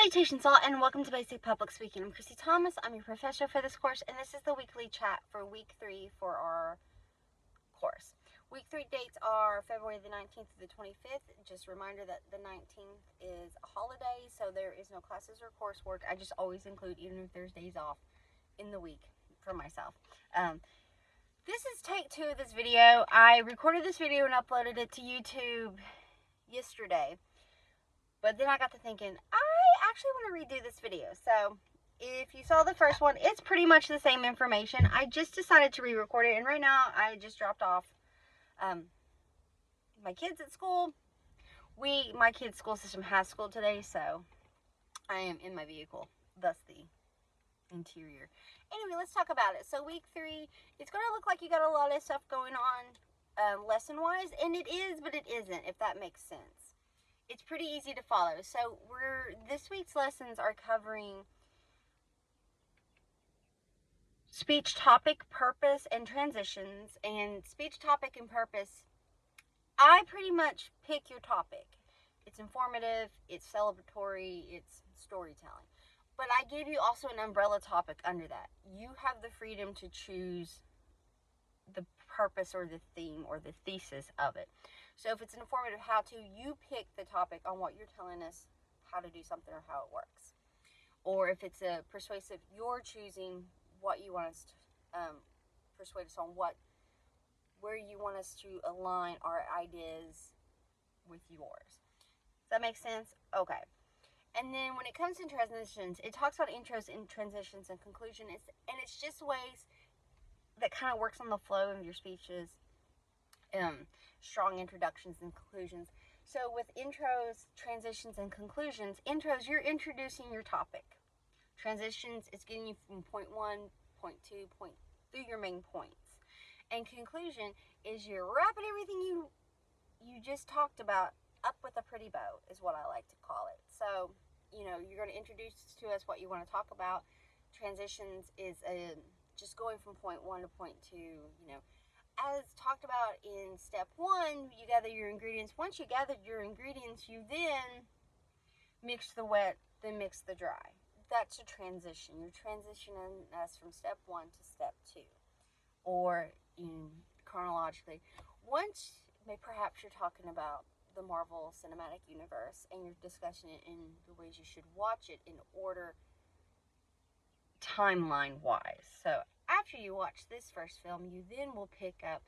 Salutations all, and welcome to Basic Public Speaking. I'm Chrissy Thomas. I'm your professor for this course, and this is the weekly chat for week 3 for our course. Week 3 dates are February the 19th to the 25th. Just a reminder that the 19th is a holiday, so there is no classes or coursework. I just always include even if there's days off in the week for myself. This is take 2 of this video. I recorded this video and uploaded it to YouTube yesterday. But then I got to thinking, I actually want to redo this video. So, if you saw the first one, it's pretty much the same information. I just decided to re-record it. And right now, I just dropped off my kids at school. My kids' school system has school today, so I am in my vehicle. Thus the interior. Anyway, let's talk about it. So, week 3, it's going to look like you got a lot of stuff going on lesson-wise. And it is, but it isn't, if that makes sense. It's pretty easy to follow. So this week's lessons are covering speech topic, purpose, and transitions. And speech topic and purpose, I pretty much pick your topic. It's informative, it's celebratory, it's storytelling. But I give you also an umbrella topic under that. You have the freedom to choose the purpose or the theme or the thesis of it. So if it's an informative how-to, you pick the topic on what you're telling us how to do something or how it works. Or if it's a persuasive, you're choosing what you want us to persuade us on, where you want us to align our ideas with yours. Does that make sense? Okay. And then when it comes to transitions, it talks about intros and transitions and conclusion. It's just ways that kind of works on the flow of your speeches. Strong introductions and conclusions. So with intros, transitions, and conclusions, intros, you're introducing your topic. Transitions, it's getting you from point 1, point 2, point through your main points. And conclusion is you're wrapping everything you just talked about up with a pretty bow, is what I like to call it. So, you're going to introduce to us what you want to talk about. Transitions is just going from point 1 to point 2, As talked about in step 1, you gather your ingredients. Once you gathered your ingredients, you then mix the wet, then mix the dry. That's a transition. You're transitioning us from step 1 to step 2. Or chronologically. Once, perhaps you're talking about the Marvel Cinematic Universe and you're discussing it in the ways you should watch it in order timeline-wise. So, after you watch this first film, you then will pick up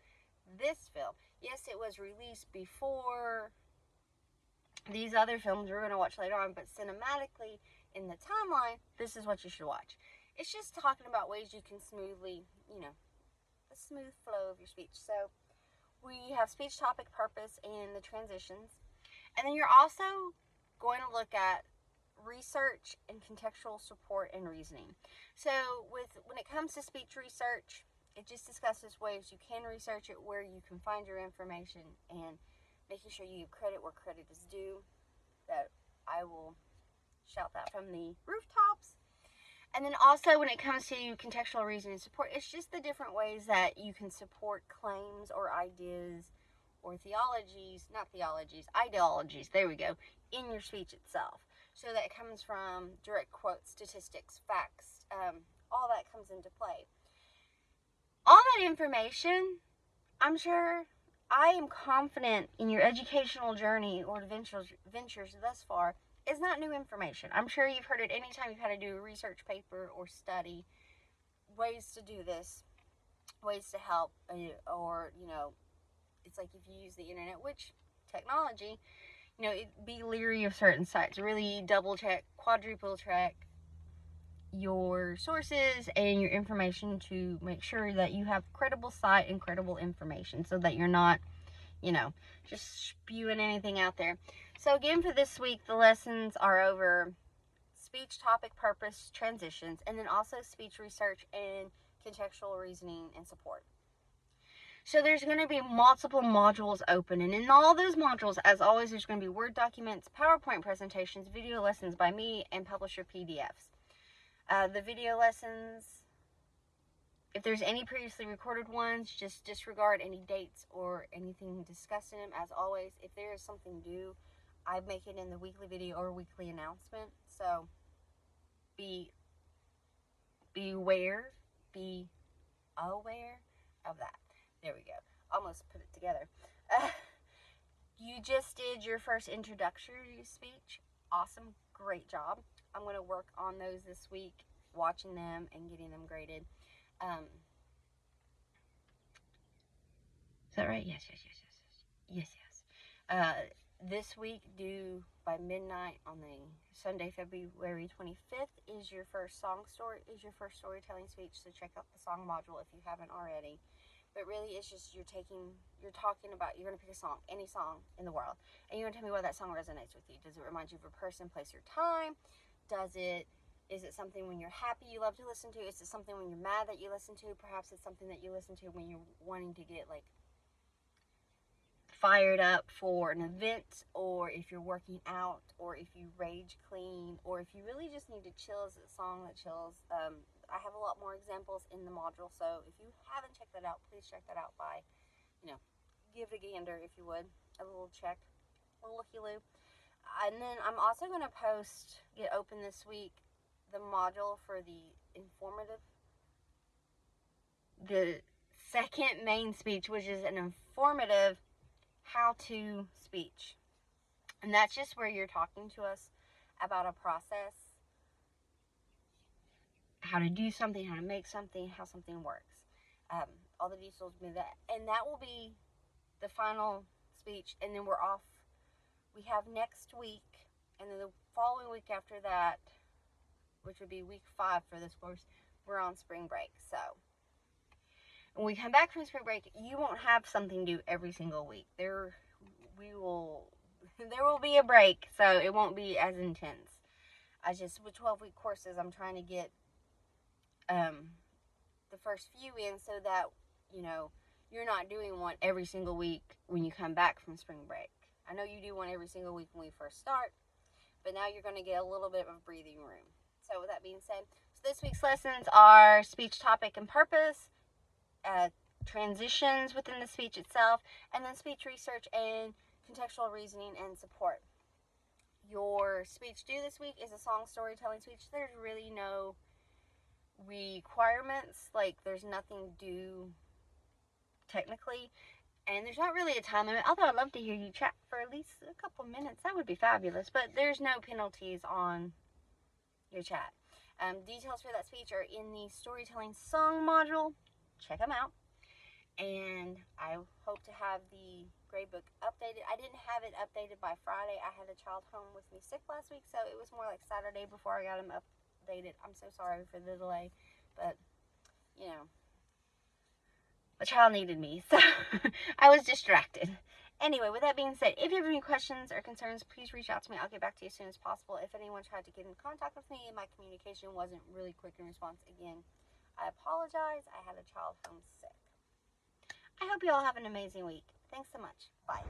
this film. Yes, it was released before these other films we're going to watch later on, but cinematically, in the timeline, this is what you should watch. It's just talking about ways you can smoothly, the smooth flow of your speech. So, we have speech topic, purpose, and the transitions. And then you're also going to look at research and contextual support and reasoning. So when it comes to speech research, it just discusses ways you can research it, where you can find your information, and making sure you give credit where credit is due. That I will shout that from the rooftops. And then also when it comes to contextual reasoning and support, it's just the different ways that you can support claims or ideas or ideologies, there we go, in your speech itself. So that comes from direct quotes, statistics, facts, all that comes into play. All that information, I am confident in your educational journey or ventures thus far, is not new information. I'm sure you've heard it anytime you've had to do a research paper or study, ways to do this, ways to help, or, it's like if you use the internet, which technology, be leery of certain sites. Really double check, quadruple check your sources and your information to make sure that you have credible site and credible information so that you're not, just spewing anything out there. So again, for this week, the lessons are over speech, topic, purpose, transitions, and then also speech research and contextual reasoning and support. So there's going to be multiple modules open, and in all those modules, as always, there's going to be Word documents, PowerPoint presentations, video lessons by me, and publisher PDFs. The video lessons, if there's any previously recorded ones, just disregard any dates or anything discussed in them. As always, if there is something due, I make it in the weekly video or weekly announcement. So be aware of that. There we go. Almost put it together. You just did your first introductory speech. Awesome. Great job. I'm going to work on those this week, watching them and getting them graded. Is that right? Yes. This week, due by midnight on the Sunday, February 25th, is your first storytelling speech. So check out the song module if you haven't already. But really, it's just you're talking about, you're going to pick a song, any song in the world, and you're going to tell me why that song resonates with you. Does it remind you of a person, place, or time? Is it something when you're happy you love to listen to? Is it something when you're mad that you listen to? Perhaps it's something that you listen to when you're wanting to get like fired up for an event, or if you're working out, or if you rage clean, or if you really just need to chill. Is it a song that chills? I have a lot more examples in the module, so if you haven't checked that out, please check that out by, give it a gander if you would, a little check, a little looky-loo. And then I'm also going to get open this week, the module for the second main speech, which is an informative how-to speech. And that's just where you're talking to us about a process, how to do something, how to make something, how something works. All the details will be that. And that will be the final speech. And then we're off. We have next week, and then the following week after that, which would be week 5 for this course, we're on spring break. So when we come back from spring break, you won't have something to do every single week. There will be a break, so it won't be as intense. With 12-week courses, I'm trying to get the first few in so that, you're not doing one every single week when you come back from spring break. I know you do one every single week when we first start, but now you're going to get a little bit of breathing room. So with that being said, this week's lessons are speech topic and purpose, transitions within the speech itself, and then speech research and contextual reasoning and support. Your speech due this week is a song storytelling speech. There's really no requirements, like there's nothing due technically, and there's not really a time limit, although I'd love to hear you chat for at least a couple minutes. That would be fabulous, but there's no penalties on your chat. Details for that speech are in the storytelling song module. Check them out. And I hope to have the gradebook updated. I didn't have it updated by Friday. I had a child home with me sick last week, so it was more like Saturday before I got him updated. I'm so sorry for the delay, but the child needed me, so I was distracted. Anyway, with that being said, if you have any questions or concerns, please reach out to me. I'll get back to you as soon as possible. If anyone tried to get in contact with me and my communication wasn't really quick in response, again, I apologize. I had a child home sick. I hope you all have an amazing week. Thanks so much. Bye.